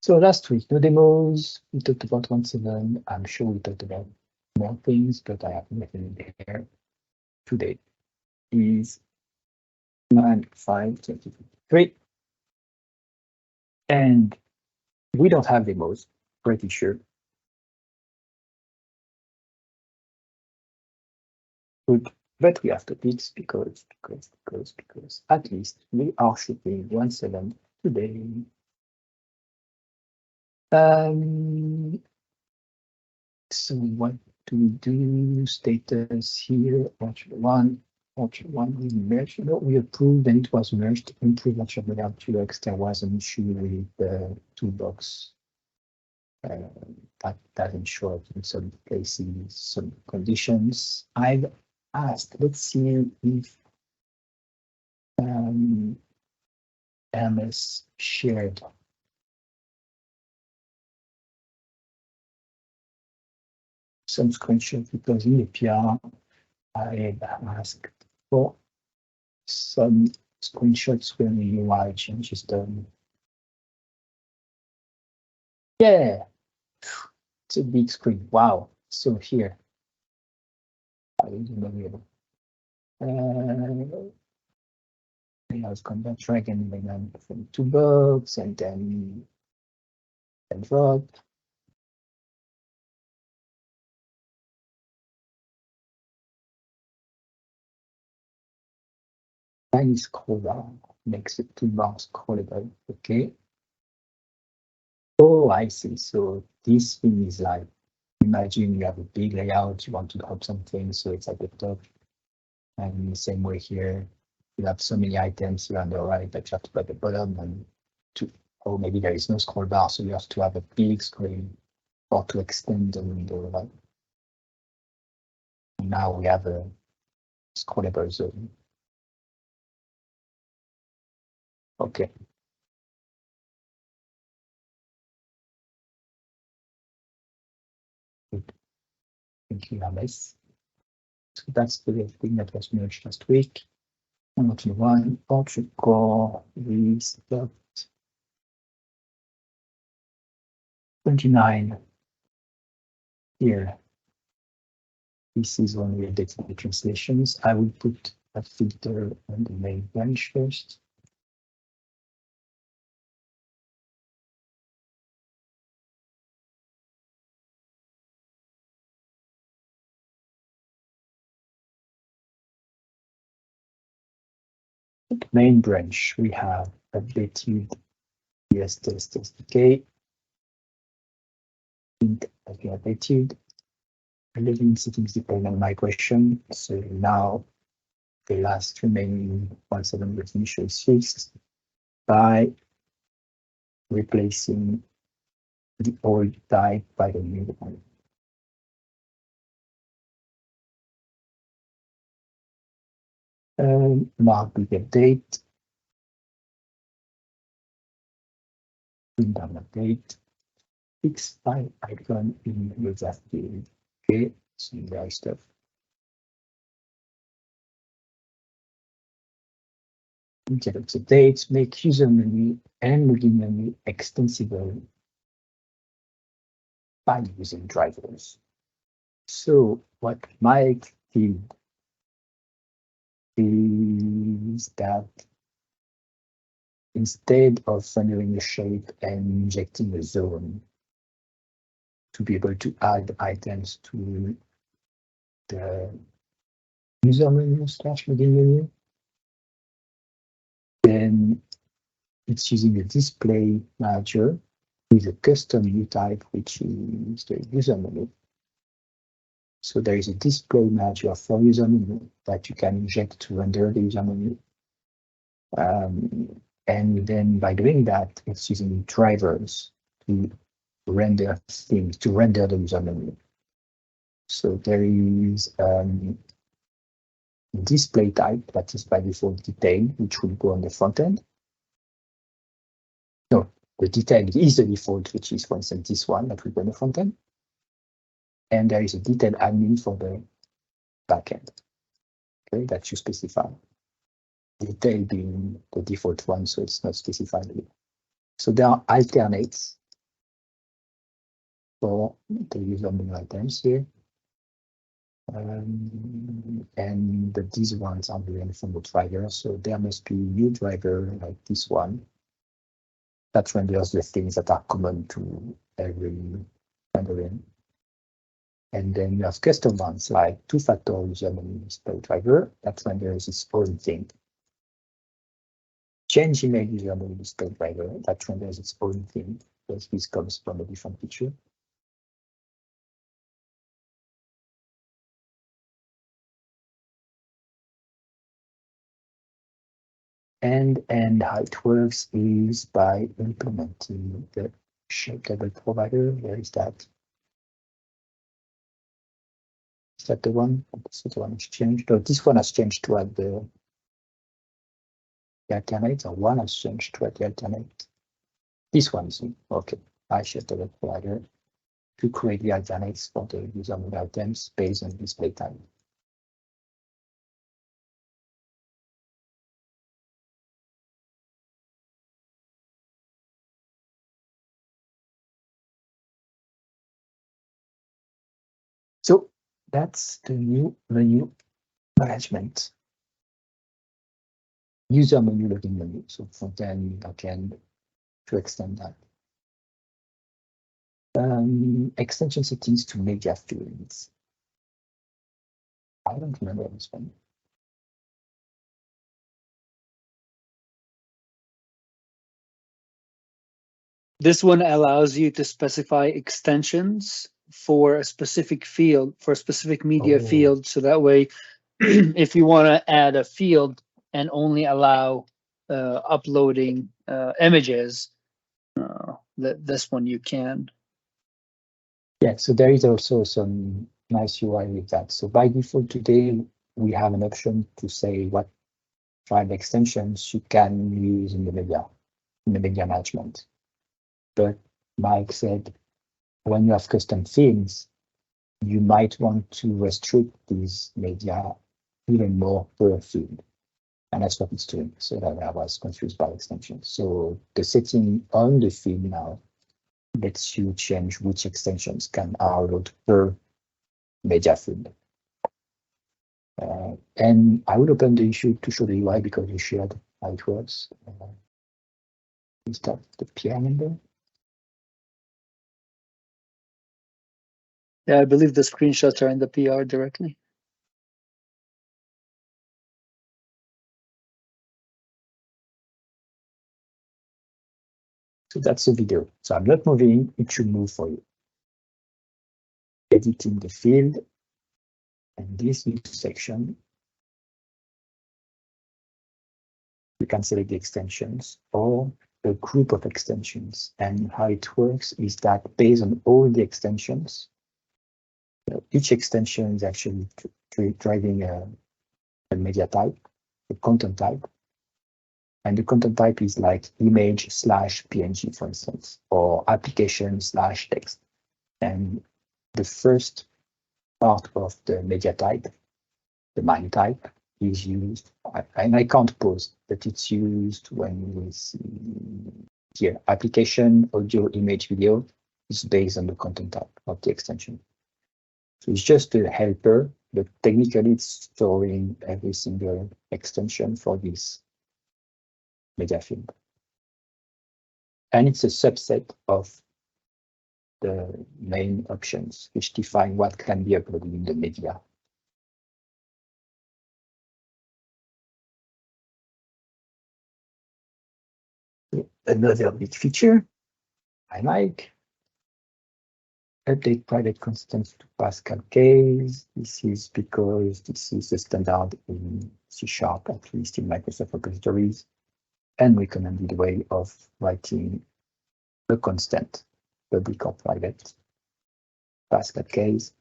So last week, no demos. We talked about 1.7. I'm sure we talked about more things, but I have nothing there. Today is 9/5/2023. And we don't have demos, pretty sure. Good. But we have topics because at least we are shipping 1.7 today. So what do we do? Status here, Orchard 1 we merged. No, we approved and it was merged. Improve Orchard.Layouts UX. There was an issue with the toolbox that doesn't show up in some places, some conditions. I've asked, let's see if MS shared some screenshots, because in the PR I asked for some screenshots when the UI change is done. Yeah, it's a big screen. Wow. So here, I don't know. I was going to drag and then from toolbox and then drop. Tiny scroll down makes the toolbar scrollable. Okay. Oh, I see. So this thing is like, imagine you have a big layout, you want to drop something, so it's at the top. And the same way here, you have so many items here on the right that you have to put at the bottom, and or maybe there is no scroll bar, so you have to have a big screen or to extend the window. Right? Now we have a scrollable zone. Okay. Good. Thank you, Alice. So that's the thing that was merged last week. 1.1 Orchard core restart 29 here. This is when we update the translations. I will put a filter on the main branch first. Main branch, we have updated US test SDK. Updated LoginSettings deployment migration. So now the last remaining 1.7 definition is fixed by replacing the old type by the new one. Markdig update. Down update. Fix file icon in UserMenu. Okay, some dry stuff. Interrupt updates, make UserMenu and LoginMenu extensible by using drivers. So what MimeKit is that instead of rendering a shape and injecting a zone to be able to add items to the UserMenu/LoginMenu, then it's using a display manager with a custom view type, which is the UserMenu. So there is a display manager for UserMenu that you can inject to render the UserMenu. And then by doing that, it's using drivers to render things, to render the UserMenu. So there is display type that is by default detail, which will go on the front end. No, the detail is the default, which is, for instance, this one that will go on the front end. And there is a detail admin for the backend. Okay, that you specify. Detail being the default one, so it's not specified here. So there are alternates for the UserMenu items here. And these ones are being from the driver, so there must be new driver like this one that renders the things that are common to every rendering. And then you have custom ones like two-factor UserMenuDisplayDriver that renders its own thing. Change image UserMenuDisplayDriver that renders its own thing, because this comes from a different feature. And how it works is by implementing the IShapeTableProvider. Where is that? Is that the one? This is the one that's changed. No, this one has changed to add the alternate, or one has changed to add the alternate. This one is okay. IShapeTableProvider to create the alternates for the UserMenu items based on display time. So that's the new menu management. UserMenu LoginMenu. So from then I can to extend that. Extension settings to MediaField. I don't remember this one. This one allows you to specify extensions for a specific field, for a specific media field. So that way, if you want to add a field and only allow uploading images, this one you can. Yeah, so there is also some nice UI with that. So by default today, we have an option to say what file extensions you can use in the media management. But Mike said, when you have custom themes, you might want to restrict these media even more per field. And that's what it's doing. So that I was confused by extensions. So the setting on the field now lets you change which extensions are allowed per media field. And I will open the issue to show the UI because you shared how it works. Is that the PR number? Yeah, I believe the screenshots are in the PR directly. So that's the video. So I'm not moving, it should move for you. Editing the field, and this new section, you can select the extensions or a group of extensions. And how it works is that based on all the extensions, each extension is actually driving a media type, a content type. And the content type is like image/PNG, for instance, or application/text. And the first part of the media type, the MIME type, is used, and I can't pause, but it's used when we see here, application, audio, image, video is based on the content type of the extension. So it's just a helper, but technically it's storing every single extension for this media field. And it's a subset of the main options, which define what can be uploaded in the media. Another big feature I like, update private constants to PascalCase. This is because this is the standard in C#, at least in Microsoft repositories, and recommended way of writing a constant, public or private, PascalCase.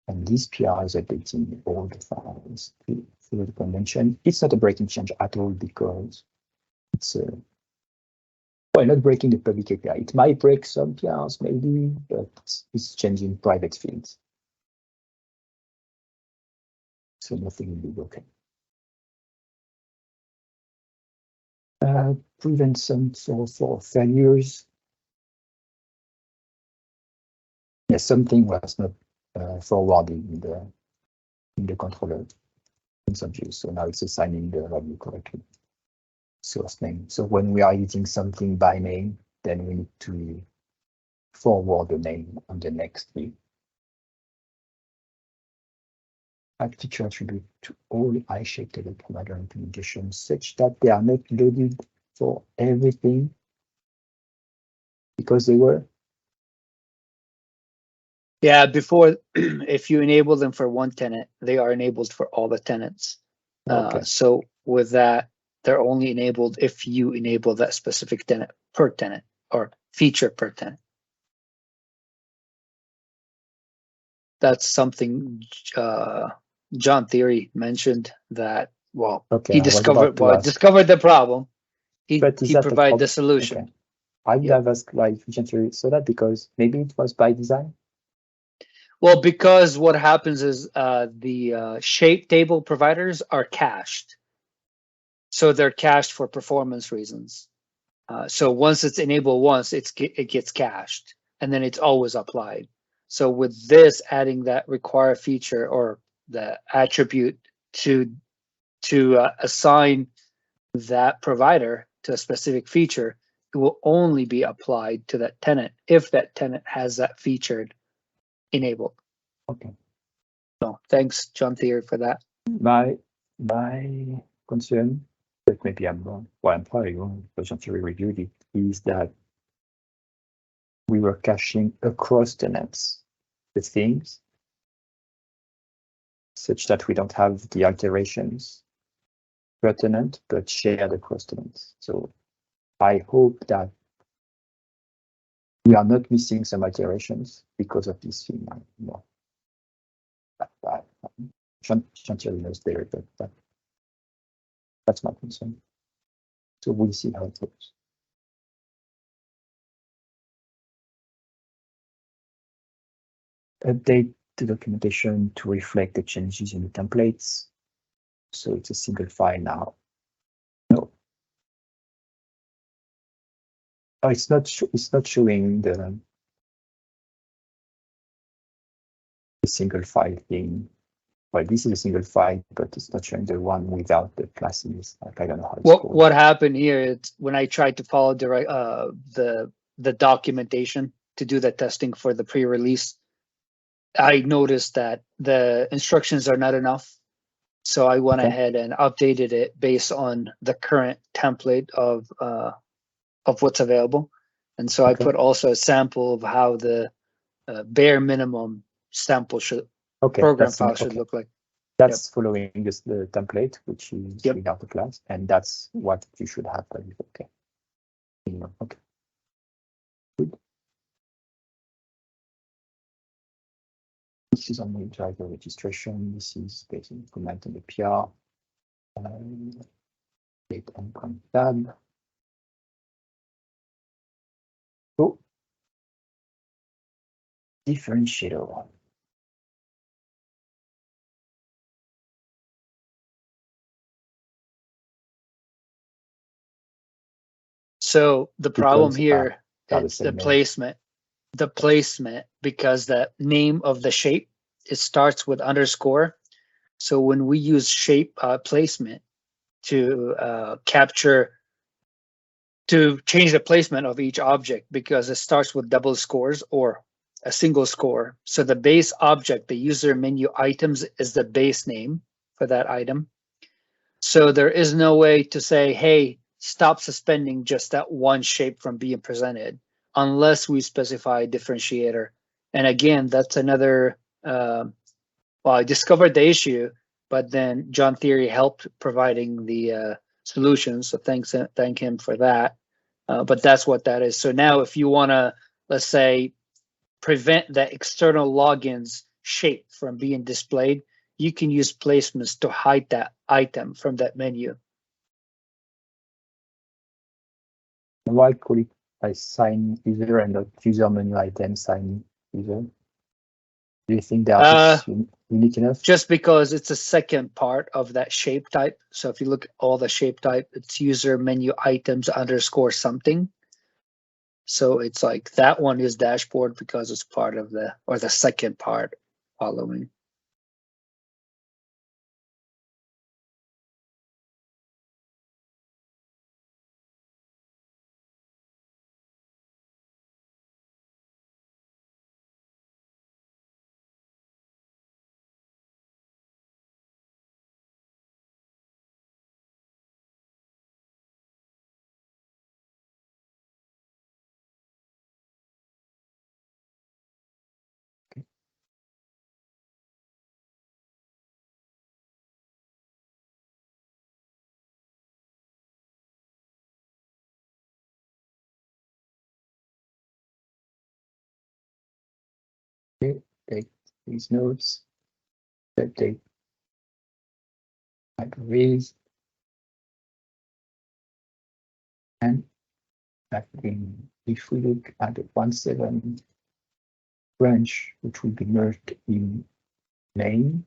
And this PR is updating all the files through the convention. It's not a breaking change at all because it's well, not breaking the public API. It might break some PRs maybe, but it's changing private fields. So nothing will be broken. Prevent some for failures. Yes, something was not forwarding in the controller in some views. So now it's assigning the value correctly. Source name. So when we are using something by name, then we need to forward the name on the next view. Add feature attribute to all IShapeTableProvider implementations such that they are not loaded for everything because they were. Yeah, before, if you enable them for one tenant, they are enabled for all the tenants. Okay. So with that, they're only enabled if you enable that specific tenant per tenant or feature per tenant. That's something John Theory mentioned that, well, Okay, he discovered the problem. He provided the solution. Okay. I would have asked like so that because maybe it was by design. Well, because what happens is the shape table providers are cached. So they're cached for performance reasons. So once it's enabled once, it gets cached, and then it's always applied. So with this, adding that require feature or the attribute to assign that provider to a specific feature, it will only be applied to that tenant if that tenant has that feature enabled. Okay. So thanks, John Theory, for that. My concern, but maybe I'm wrong. Well, I'm probably wrong because John Theory reviewed it. Is that we were caching across tenants the things such that we don't have the alterations per tenant, but shared across tenants. So I hope that we are not missing some iterations because of this thing. No. Chantier knows there, but that's my concern. So we'll see how it goes. Update the documentation to reflect the changes in the templates. So it's a single file now. No. Oh, it's not showing the single file thing. Well, this is a single file, but it's not showing the one without the classes. Like, I don't know how it's called. What happened here is when I tried to follow the documentation to do the testing for the pre-release, I noticed that the instructions are not enough. So I went ahead and updated it based on the current template of what's available. And so I put also a sample of how the bare minimum sample program file should look like. That's following the template, which is without the class, and that's what you should have. Okay. Okay. Good. This is on the driver registration. This is basically implementing the PR. Date NCrontab. Oh. Differentiator. So the problem here is the placement. The placement, because the name of the shape, it starts with underscore. So when we use shape placement to change the placement of each object, because it starts with double scores or a single score. So the base object, the user menu items, is the base name for that item. So there is no way to say, hey, stop suspending just that one shape from being presented unless we specify a differentiator. And again, that's another, well, I discovered the issue, but then John Theory helped providing the solution. So thank him for that. But that's what that is. So now if you want to, let's say, prevent the external logins shape from being displayed, you can use placements to hide that item from that menu. Why could it by sign user and not user menu item sign user? Do you think that is unique enough? Just because it's a second part of that shape type. So if you look at all the shape type, it's user menu items underscore something. So it's like that one is dashboard because it's part of the, or the second part following. Take these nodes, update libraries, and if we look at the 1.7 branch, which will be merged in main,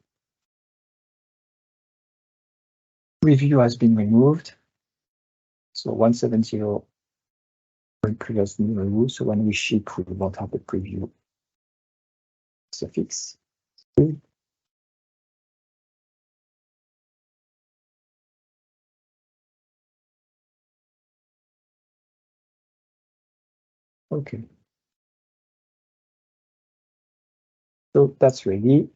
preview has been removed. So 170 will previously removed. So when we ship, we won't have the preview suffix. Good. Okay. So that's ready.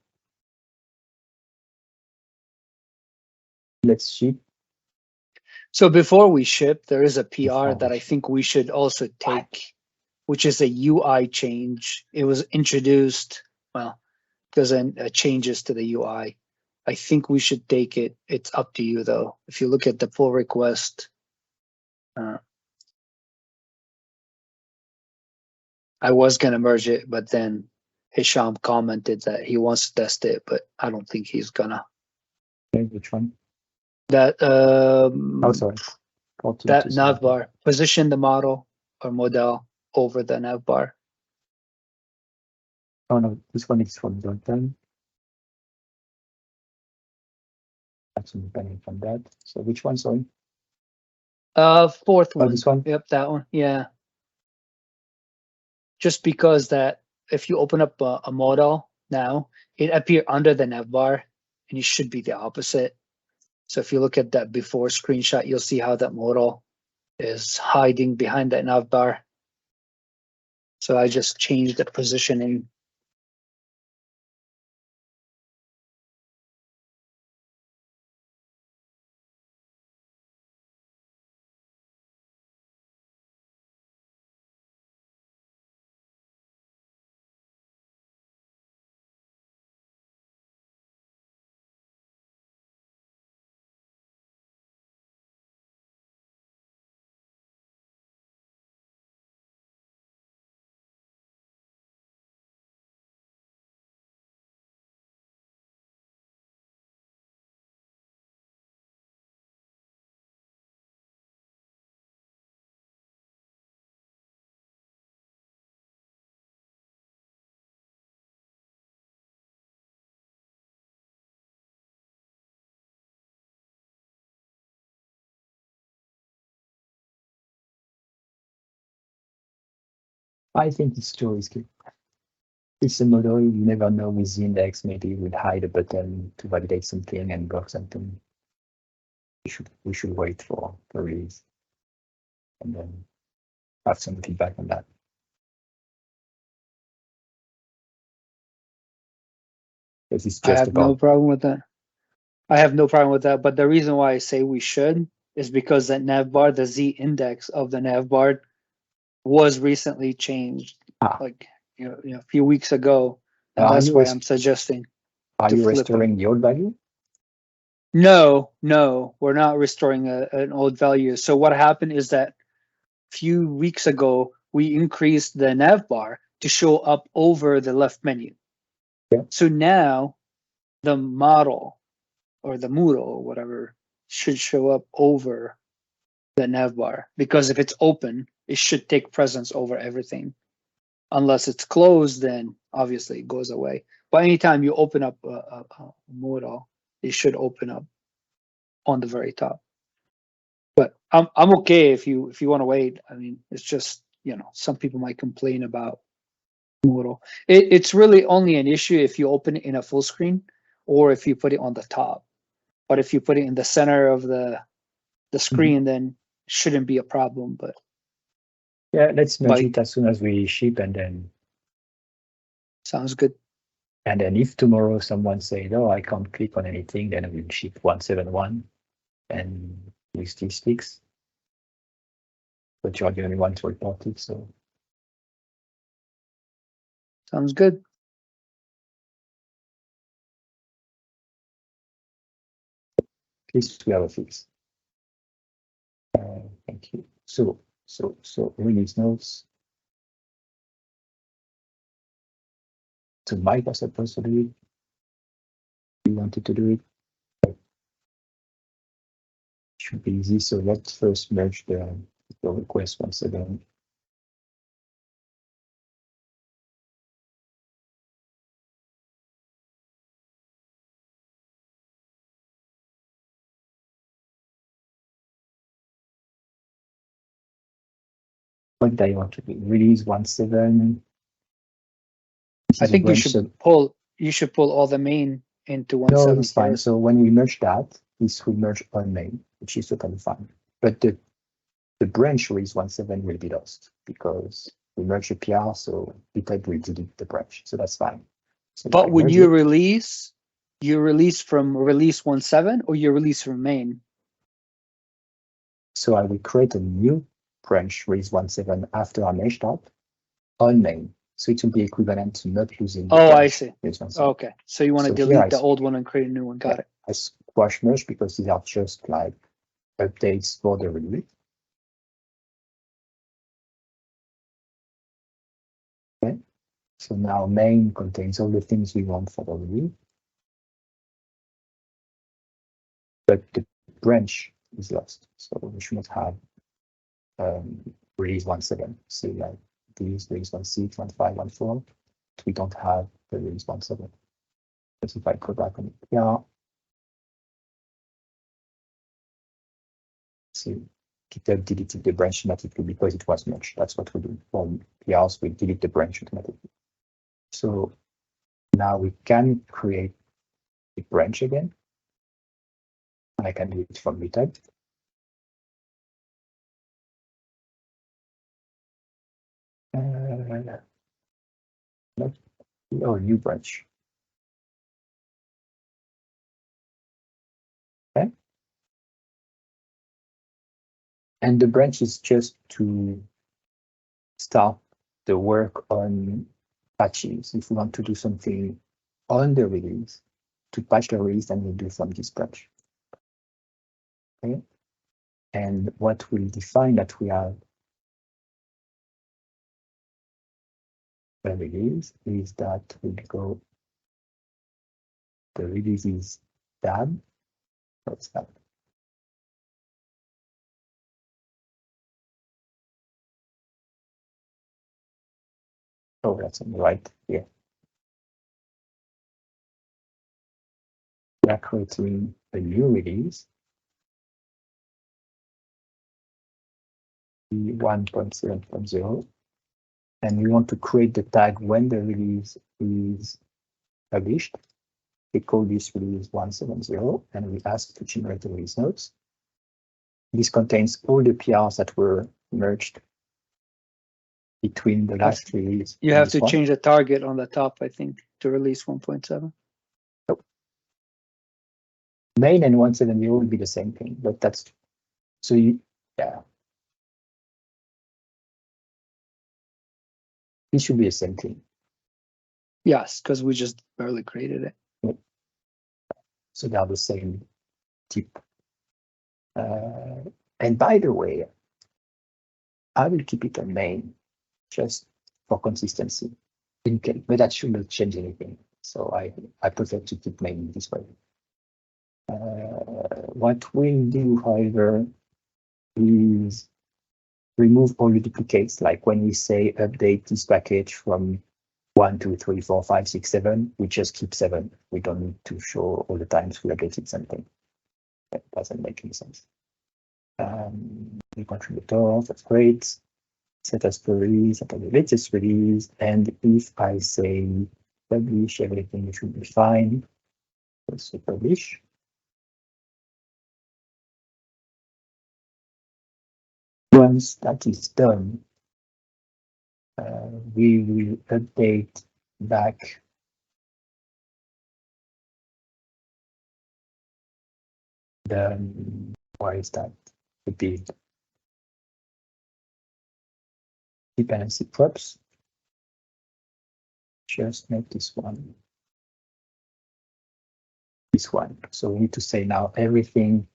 Let's ship. So before we ship, there is a PR that I think we should also take, which is a UI change. It was introduced, well, because changes to the UI. I think we should take it. It's up to you though. If you look at the pull request, I was gonna merge it, but then Hisham commented that he wants to test it, but I don't think he's gonna. Okay, which one? That Oh, sorry. That navbar, position the model or modal over the navbar. Oh no, this one is from Jonathan. That's independent from that. So which one, sorry? Fourth one. Oh, this one? Yep, that one. Yeah. Just because that if you open up a modal now, it appears under the navbar, and it should be the opposite. So if you look at that before screenshot, you'll see how that modal is hiding behind that navbar. So I just changed the positioning. I think this tool is good. It's a model, you never know with the index, maybe we'll hide a button to validate something and block something. We should wait for the release and then have some feedback on that. Because it's just I have no problem with that. I have no problem with that. But the reason why I say we should is because that navbar, the Z index of the navbar, was recently changed, like a few weeks ago, and that's why I'm suggesting. Are you restoring the old value? No, we're not restoring an old value. So what happened is that a few weeks ago we increased the navbar to show up over the left menu. Yeah. So now the model or the Moodle or whatever should show up over the navbar, because if it's open, it should take presence over everything. Unless it's closed, then obviously it goes away. But anytime you open up a modal, it should open up on the very top. But I'm okay if you want to wait. I mean, it's just some people might complain about modal. It's really only an issue if you open it in a full screen or if you put it on the top. But if you put it in the center of the screen, then it shouldn't be a problem. But yeah, let's merge it as soon as we ship, and then sounds good. And then if tomorrow someone says, "Oh, I can't click on anything," then we'll ship 171 and with these fix. But you're the only one to report it, so sounds good. At least we have a fix. Thank you. So release notes. So Mike was supposed to do it. We wanted to do it. Should be easy. So let's first merge the request once again. What do you want to do? Release 1.7. I think you should pull all the main into 1.7. No, it's fine. So when we merge that, this will merge on main, which is totally fine. But the branch release 1.7 will be lost because we merge the PR, so GitHub will delete the branch. So that's fine. So but when you release from release 1.7 or you release from main? So I will create a new branch release 1.7 after our mesh start on main. So it will be equivalent to not losing. Oh, I see. Okay. So you want to delete the old one and create a new one. Got it. I squash merge because these are just like updates for the release. Okay. So now main contains all the things we want for the release. But the branch is lost. So we should not have release 1.7. See like these release 1.6, 1.5, 1.4. We don't have the release 1.7. But if I go back on the PR, see GitHub deleted the branch automatically because it was merged. That's what we do. For PRs, we delete the branch automatically. So now we can create a branch again. And I can do it from GitHub. New branch. Okay. And the branch is just to start the work on patches. If we want to do something on the release, to patch the release, then we do from this branch. Okay. And what will define that we have a release is that we go the release is tab. What's that? Oh, that's on the right here. We are creating a new release. 1.7.0. And we want to create the tag when the release is published. We call this release 1.7.0, and we ask to generate the release notes. This contains all the PRs that were merged between the last release. You have to change the target on the top, I think, to release 1.7. So main and 1.7.0 will be the same thing, but that's so yeah. It should be the same thing. Yes, because we just barely created it. Yep. So they are the same type. And by the way, I will keep it on main just for consistency. But that should not change anything. So I prefer to keep main this way. What we'll do, however, is remove all the duplicates. Like when we say update this package from 1, 2, 3, 4, 5, 6, 7, we just keep 7. We don't need to show all the times we updated something. That doesn't make any sense. The contributors, that's great. set as per release, upon the latest release, and if I say publish, everything should be fine. Also publish. Once that is done, we will update back the, why is that? The build dependency props. Just make this one. This one. So we need to say now everything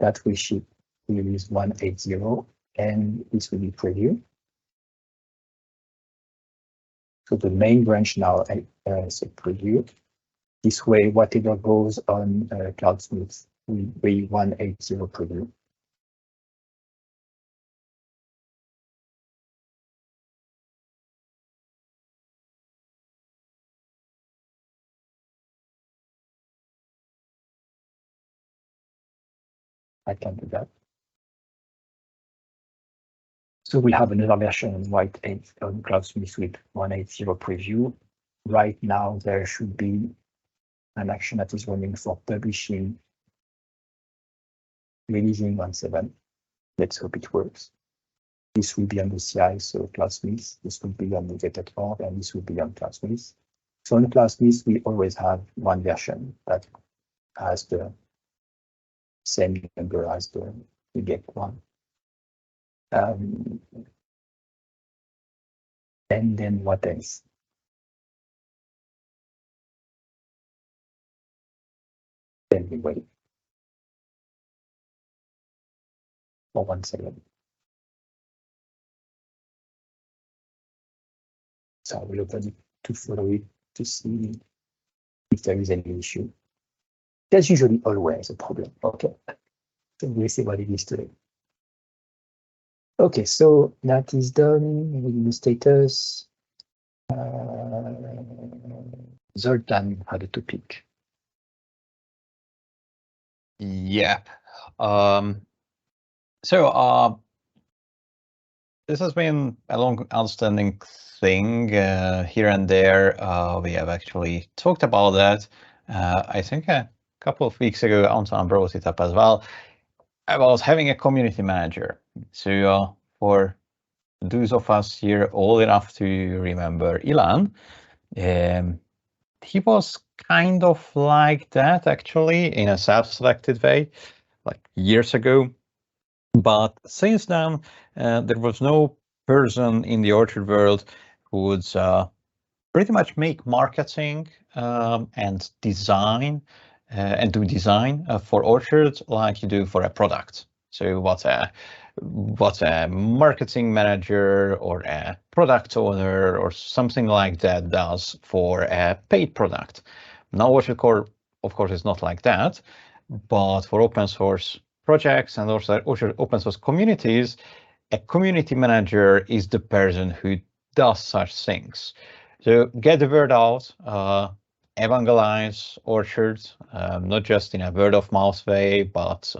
that we ship release 180, and this will be preview. So the main branch now is a preview. This way, whatever goes on Cloudsmith will be 180 preview. I can do that. So we have another version on on Cloudsmith with 180 preview. Right now, there should be an action that is running for publishing, releasing 1.7. Let's hope it works. This will be on the CI, so Cloudsmith. This will be on the get.org, and this will be on Cloudsmith. So on Cloudsmith, we always have one version that has the same number as the get one. And then what else? Then we wait for 1 second. So I will open it to follow it to see if there is any issue. There's usually always a problem. Okay, so we'll see what it is today. Okay, so that is done with the status. Zoltan had a topic. Yep. This has been a long outstanding thing here and there. We have actually talked about that. I think a couple of weeks ago, Anton brought it up as well, about having a community manager. So for those of us here old enough to remember Ilan, he was kind of like that actually in a self-selected way, like years ago. But since then, there was no person in the Orchard world who would pretty much make marketing and design and do design for Orchard like you do for a product. So what a marketing manager or a product owner or something like that does for a paid product. Now Orchard Core, of course, is not like that, but for open source projects and also open source communities, a community manager is the person who does such things. So get the word out, evangelize Orchard, not just in a word of mouth way, but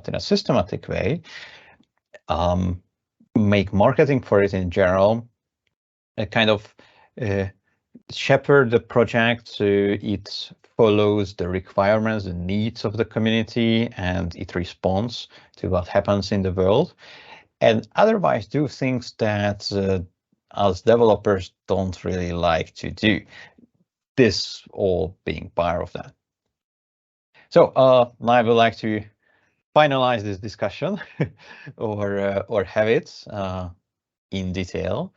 in a systematic way. Make marketing for it in general, a kind of shepherd the project so it follows the requirements, the needs of the community, and it responds to what happens in the world. And otherwise do things that us developers don't really like to do. This all being part of that. So now I would like to finalize this discussion or have it in detail.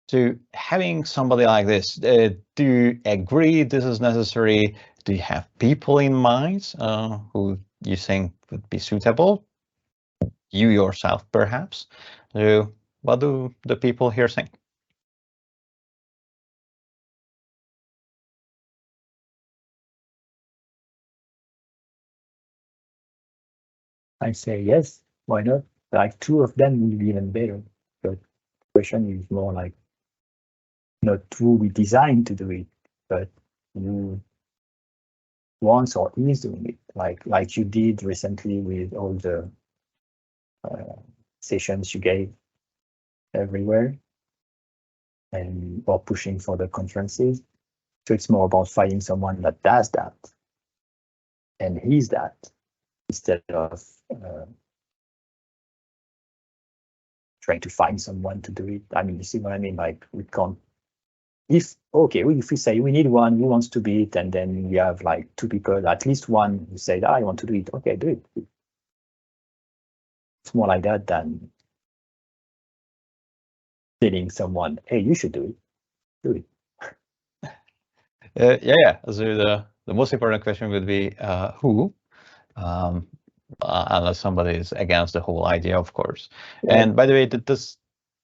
So having somebody like this, do you agree this is necessary? Do you have people in mind who you think would be suitable? You yourself, perhaps. So what do the people here think? I say yes, why not? Like 2 of them will be even better. But the question is more like not who we designed to do it, but who wants or is doing it. Like you did recently with all the sessions you gave. everywhere and or pushing for the conferences. So it's more about finding someone that does that and he's that instead of trying to find someone to do it. I mean, you see what I mean? Like we can't. If we say we need one who wants to be it, and then we have like two people, at least one who said, I want to do it. Okay, do it. It's more like that than telling someone, hey, you should do it. Do it. Yeah. So the most important question would be who, unless somebody is against the whole idea, of course. Yeah. And by the way, this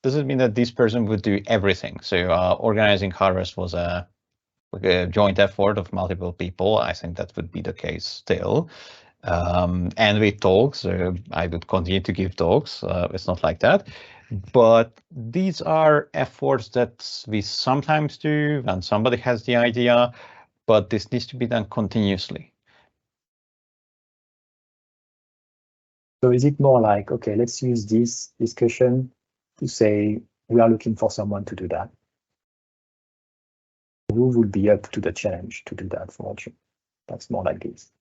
doesn't mean that this person would do everything. So organizing harvest was a joint effort of multiple people. I think that would be the case still. And with talks, I would continue to give talks. It's not like that. But these are efforts that we sometimes do when somebody has the idea, but this needs to be done continuously. So is it more like, okay, let's use this discussion to say we are looking for someone to do that? Who will be up to the challenge to do that for you? That's more like this.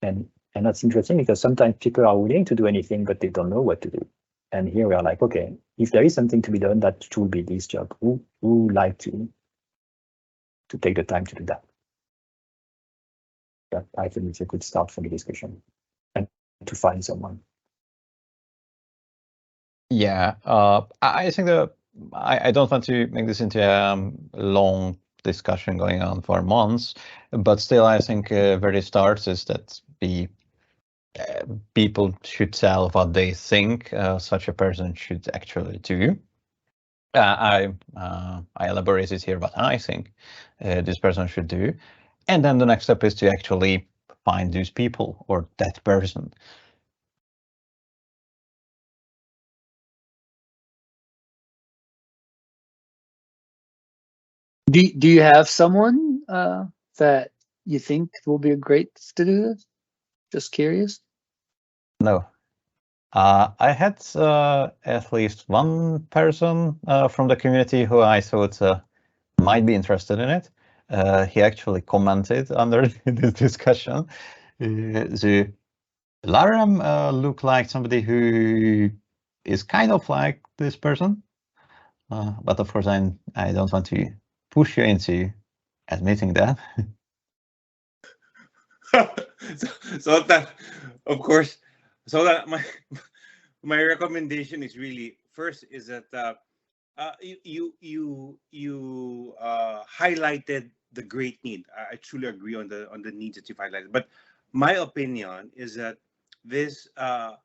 And that's interesting because sometimes people are willing to do anything, but they don't know what to do. And here we are like, okay, if there is something to be done, that should be this job. Who would like to take the time to do that? That I think it's a good start for the discussion and to find someone. Yeah, I think I don't want to make this into a long discussion going on for months, but still I think where it starts is that people should tell what they think such a person should actually do. I elaborated here what I think this person should do. And then the next step is to actually find those people or that person. Do you have someone that you think will be great to do this? Just curious. No. I had at least one person from the community who I thought might be interested in it. He actually commented under this discussion. The Laram looked like somebody who is kind of like this person, but of course I don't want to push you into admitting that. so that, of course, so that my recommendation is really first is that you highlighted the great need. I truly agree on the needs that you've highlighted. But my opinion is that these are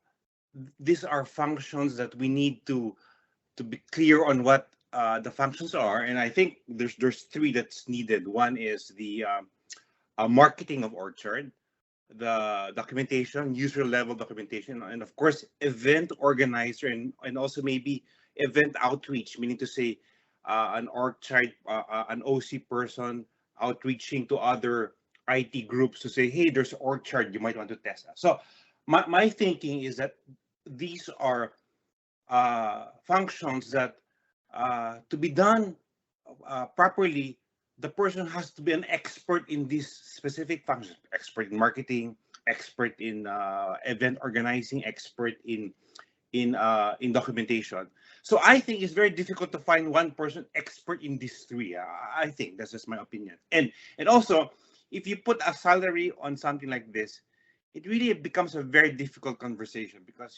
functions that we need to be clear on what the functions are. And I think there's three that's needed. One is the marketing of Orchard, the documentation, user level documentation, and of course, event organizer and also maybe event outreach, meaning to say an Orchard, an OC person outreaching to other IT groups to say, hey, there's Orchard, you might want to test us. So my thinking is that these are functions that to be done properly, the person has to be an expert in these specific functions, expert in marketing, expert in event organizing, expert in documentation. So I think it's very difficult to find one person expert in these three. I think that's just my opinion. And also, if you put a salary on something like this, it really becomes a very difficult conversation because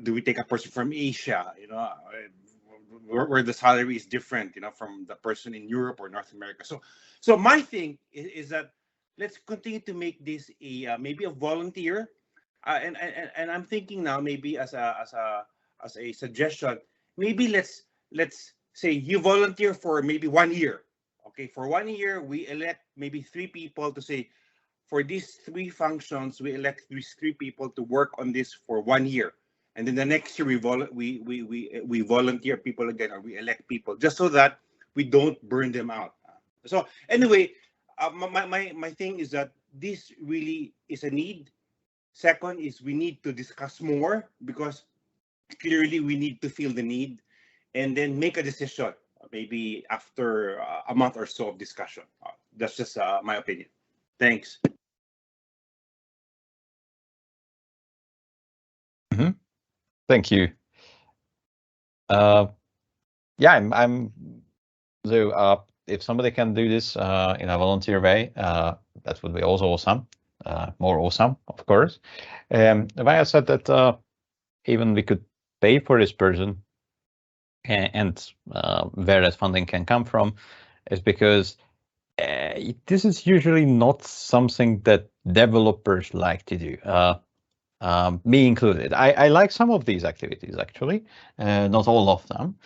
do we take a person from Asia? Where the salary is different, from the person in Europe or North America. So my thing is that let's continue to make this maybe a volunteer, and I'm thinking now maybe as a suggestion, maybe let's say you volunteer for maybe 1 year. Okay, for 1 year we elect maybe 3 people to say for these 3 functions we elect these 3 people to work on this for 1 year. And then the next year we volunteer people again, or we elect people, just so that we don't burn them out. So anyway, my thing is that this really is a need. Second is we need to discuss more because clearly we need to feel the need, and then make a decision maybe after a month or so of discussion. That's just my opinion. Thanks. Thank you. Yeah, I'm so if somebody can do this in a volunteer way, that would be also awesome. More awesome, of course. Why I said that even we could pay for this person, and where that funding can come from is because this is usually not something that developers like to do. Me included. I like some of these activities actually, not all of them.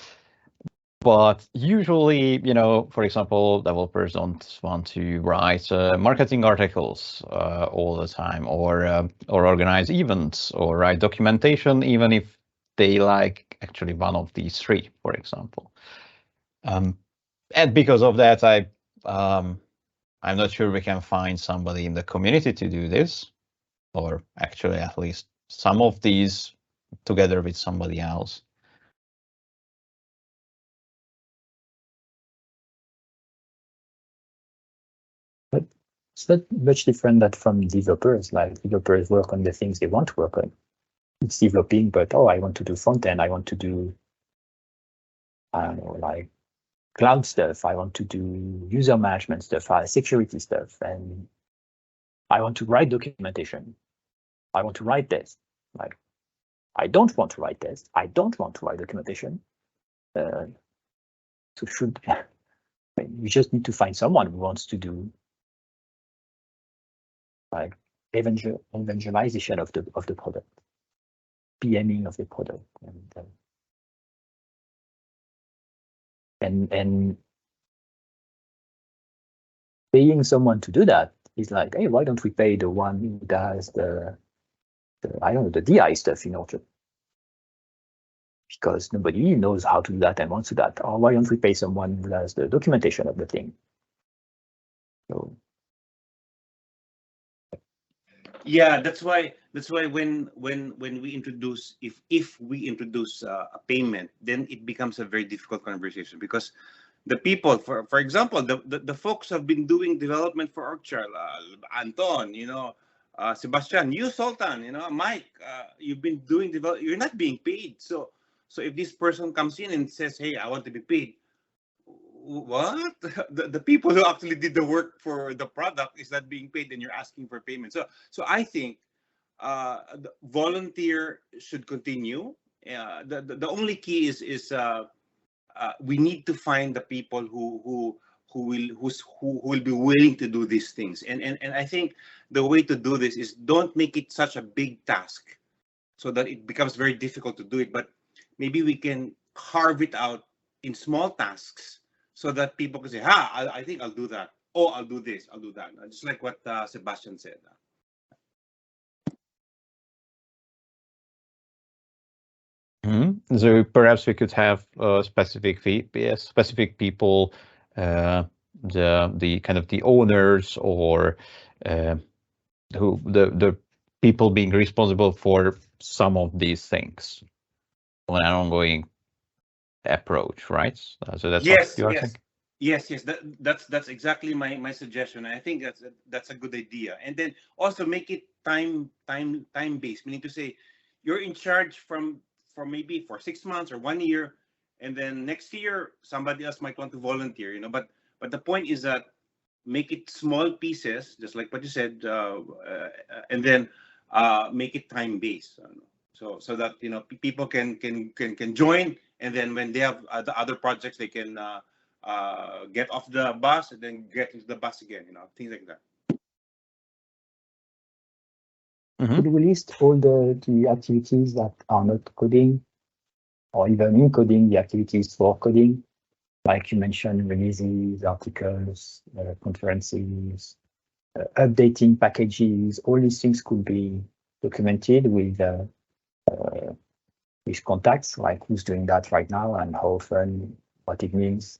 But usually, you know, for example, developers don't want to write marketing articles all the time, or organize events, or write documentation, even if they like actually one of these three, for example. And because of that, I'm not sure we can find somebody in the community to do this, or actually at least some of these together with somebody else. But it's not much different that from developers. Like developers work on the things they want to work on. It's developing, but I want to do front end. I want to do, I don't know, like cloud stuff. I want to do user management stuff, security stuff, and I want to write documentation. I want to write tests. Like, I don't want to write tests. I don't want to write documentation. So you just need to find someone who wants to do like evangelization of the product, PMing of the product, and paying someone to do that is like, hey, why don't we pay the one who does the I don't know, the DI stuff in Orchard? Because nobody knows how to do that and wants to do that. Or why don't we pay someone who does the documentation of the thing? So yeah, that's why when we introduce, if we introduce a payment, then it becomes a very difficult conversation, because the people, for example, the folks have been doing development for Orchard, Anton, you know, Sebastian, you, Sultan, you know, Mike, you've been doing development, you're not being paid. So if this person comes in and says, hey, I want to be paid, what? The people who actually did the work for the product is not being paid, and you're asking for payment. So I think the volunteer should continue. The only key is we need to find the people who will be willing to do these things. And I think the way to do this is, don't make it such a big task so that it becomes very difficult to do it. But maybe we can carve it out in small tasks so that people can say, I think I'll do that. Oh, I'll do this, I'll do that. Just like what Sebastian said. So perhaps we could have specific people, the kind of the owners, or who the people being responsible for some of these things on an ongoing approach, right? So that's yes, what you are yes. thinking. Yes, that's exactly my suggestion. I think that's a good idea. And then also make it time based, meaning to say you're in charge for maybe for 6 months or 1 year, and then next year somebody else might want to volunteer, you know. But the point is that make it small pieces, just like what you said, and then make it time based, so that, you know, people can join, and then when they have the other projects, they can get off the bus and then get into the bus again, you know, things like that. could we list all the activities that are not coding, or even in coding, the activities for coding? Like you mentioned, releases, articles, conferences, updating packages. All these things could be documented with contacts, like who's doing that right now and how often, what it means.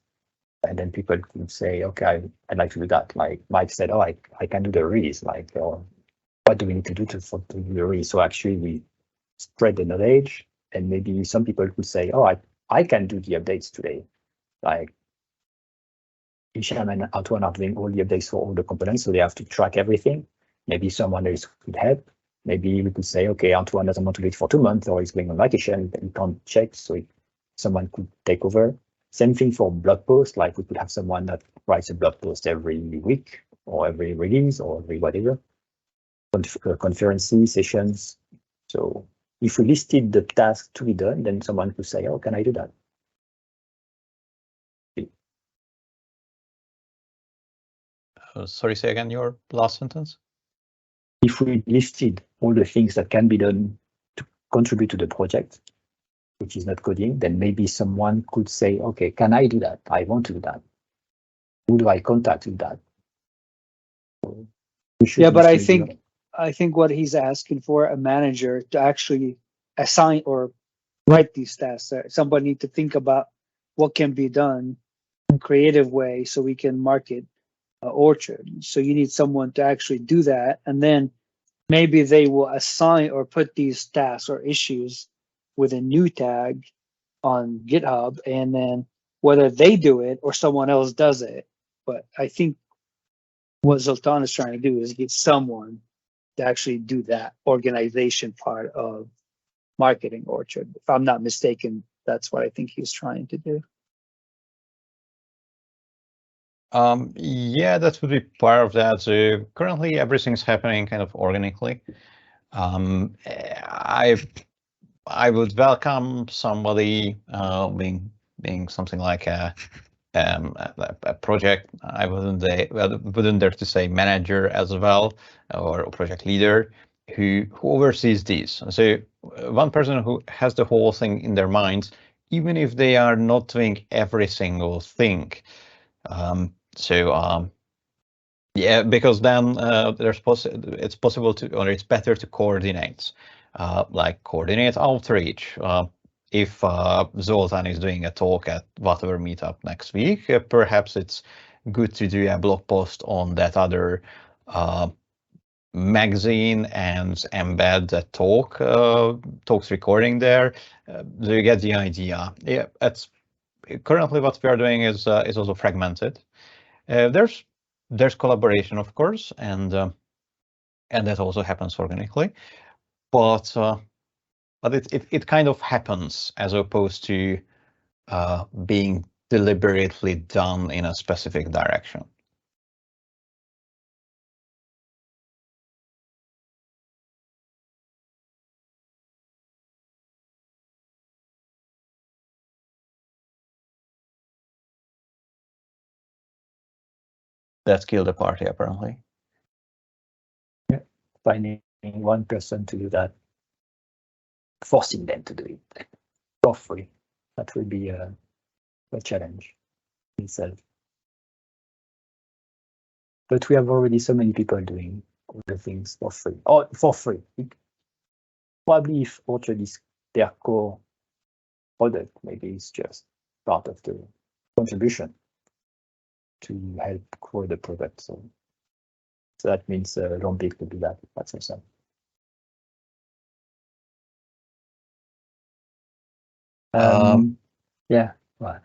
And then people could say, okay, I'd like to do that. Like Mike said, I can do the release. Like, what do we need to do to do the release? So actually, we spread the knowledge. And maybe some people could say, oh, I can do the updates today. Like Hicham and Antoine are doing all the updates for all the components, so they have to track everything. Maybe someone else could help. Maybe we could say, okay, Antoine doesn't want to do it for 2 months, or he's going on vacation, he can't check, so someone could take over. Same thing for blog posts, like we could have someone that writes a blog post every week, or every release, or every whatever. Conferences, sessions. So if we listed the task to be done, then someone could say, oh, can I do that? Sorry, say again your last sentence. If we listed all the things that can be done to contribute to the project, which is not coding, then maybe someone could say, okay, can I do that? I want to do that. Who do I contact with that? So yeah, but I think what he's asking for, a manager to actually assign or write these tasks. Somebody need to think about what can be done in a creative way so we can market Orchard. So you need someone to actually do that, and then maybe they will assign or put these tasks or issues with a new tag on GitHub, and then whether they do it or someone else does it. But I think what Zoltan is trying to do is get someone to actually do that organization part of marketing Orchard. If I'm not mistaken, that's what I think he's trying to do. Yeah, that would be part of that. So currently everything's happening kind of organically. I would welcome somebody being something like a project. I wouldn't dare to say manager as well, or a project leader who oversees these. So one person who has the whole thing in their minds, even if they are not doing every single thing. Yeah, because then it's possible to, or it's better to coordinate, like coordinate outreach. If Zoltan is doing a talk at whatever meetup next week, perhaps it's good to do a blog post on that other magazine and embed the talks recording there. Do you get the idea? Yeah, it's currently what we are doing is also fragmented. There's collaboration, of course, and that also happens organically, but it kind of happens as opposed to being deliberately done in a specific direction. That killed the party, apparently. Yeah, finding one person to do that, forcing them to do it for free, that would be a challenge itself. But we have already so many people doing all the things for free. Or for free. Probably if Orchard is their core product, maybe it's just part of the contribution to help grow the product. So that means Lombik will do that. That's awesome. Yeah. Well.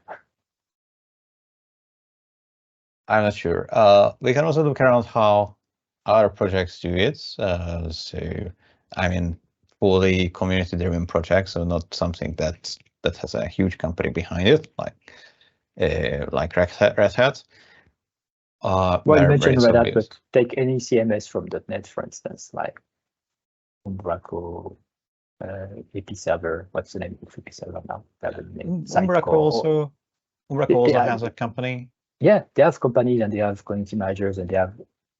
I'm not sure. We can also look around how other projects do it. So, I mean, fully community-driven projects, so not something that has a huge company behind it, like Red Hat. Well, you mentioned Red Hat, but take any CMS from .NET, for instance, like Umbraco, AP Server. What's the name of AP Server now? Umbraco also has a company. Yeah, they have companies and they have community managers and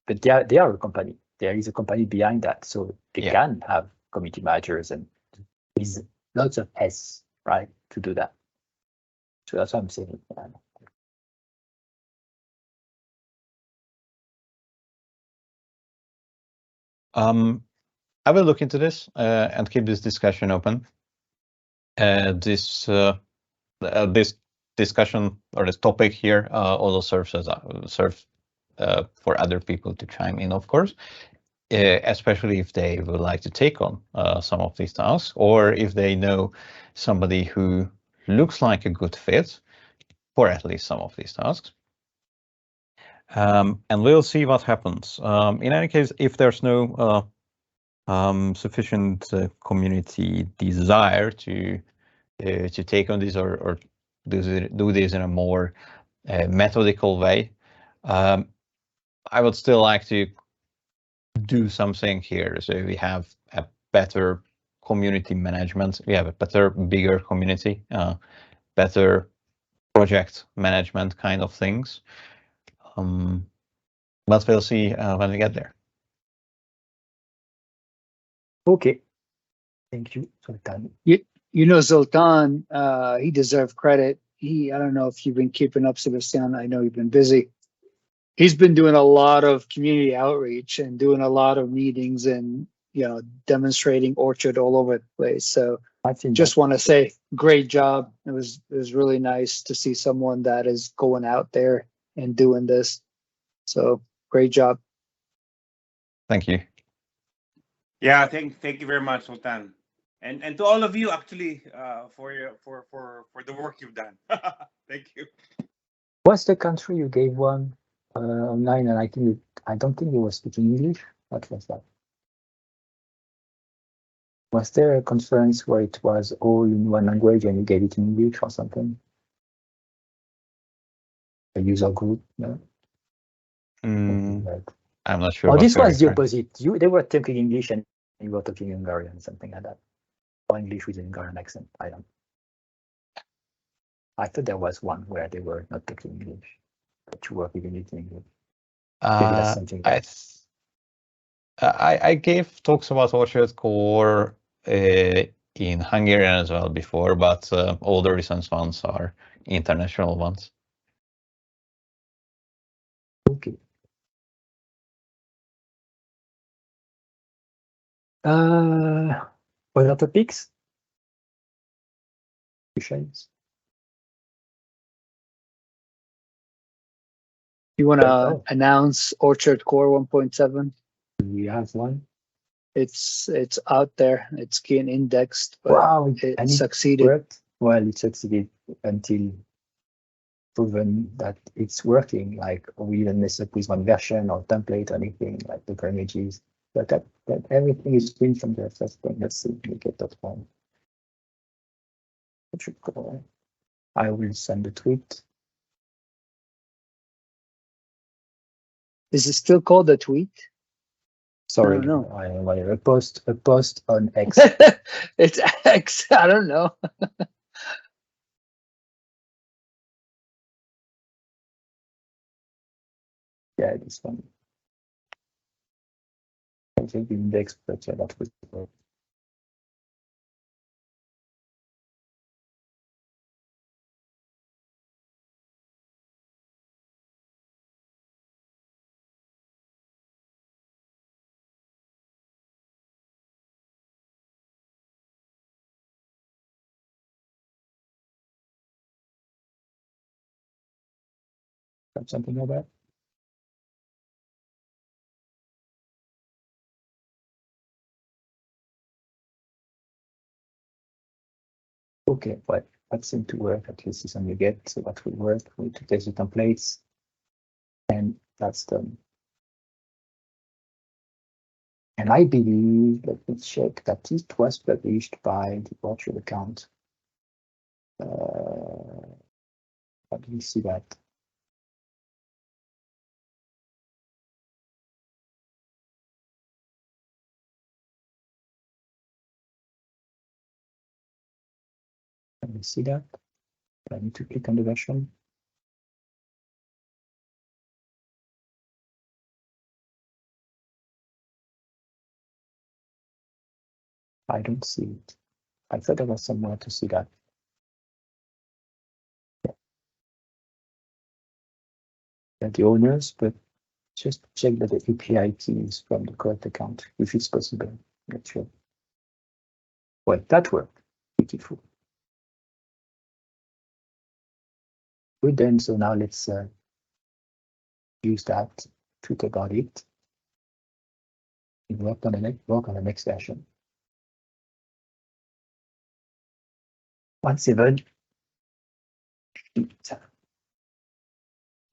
but they are a company. There is a company behind that, so they can have community managers and there's lots of S, right, to do that. So that's what I'm saying. I will look into this and keep this discussion open. This discussion or this topic here also serves for other people to chime in, of course. especially if they would like to take on some of these tasks, or if they know somebody who looks like a good fit for at least some of these tasks. And we'll see what happens. In any case, if there's no sufficient community desire to take on this or do this in a more methodical way, I would still like to do something here. So we have a better community management. We have a better, bigger community, better project management kind of things. But we'll see when we get there. Okay. Thank you, Zoltan. You know, Zoltan, he deserved credit. I don't know if you've been keeping up, Sebastian. I know you've been busy. He's been doing a lot of community outreach and doing a lot of meetings and, you know, demonstrating Orchard all over the place. So I think just want to say, great job. It was really nice to see someone that is going out there and doing this. So great job. Thank you. Yeah, thank you very much, Sultan, and to all of you actually for the work you've done. Thank you. What's the country you gave one online? And I don't think you were speaking English. What was that? Was there a conference where it was all in one language and you gave it in English or something? A user group? No? I'm not sure. Oh, this was the opposite. They were talking English and you were talking Hungarian, something like that. Or English with an Hungarian accent. I thought there was one where they were not talking English, but you were giving it in English. Maybe that's something else. I gave talks about Orchard Core in Hungarian as well before, but all the recent ones are international ones. Okay. Other topics? Questions? You want to announce Orchard Core 1.7? We have one. It's out there. It's getting indexed, but wow, it succeeded. Worked. Well, it succeeded until proven that it's working. Like we didn't mess up with one version or template or anything like the images. But that everything is green from the first thing. Let's see, we get that one. It should go. I will send a tweet. Is it still called a tweet? Sorry, no. A post on X. It's X. I don't know. Yeah, this one. I think the index, but yeah, that was work. Something like that. Okay, but that seemed to work. At least it's on the get, so that will work. We need to test the templates, and that's done. And I believe, let me check, that it was published by the Orchard account. How do we see that? Let me see that. I need to click on the version. I don't see it. I thought there was somewhere to see that. Yeah, the owners, but just check that the API key is from the correct account, if it's possible. Not sure. Well, that worked. Beautiful. Good then. So now let's use that, tweet about it. we'll work on the next session. 1.7.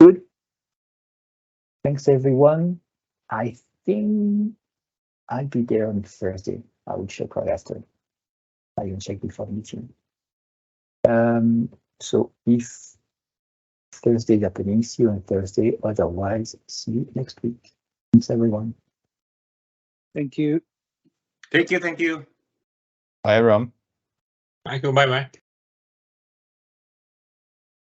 Good. Thanks everyone. I think I'll be there on Thursday. I will check right after. I will check before the meeting. So if Thursday is happening, see you on Thursday. Otherwise, see you next week. Thanks everyone. Thank you. Thank you. Bye, everyone. Michael, bye-bye.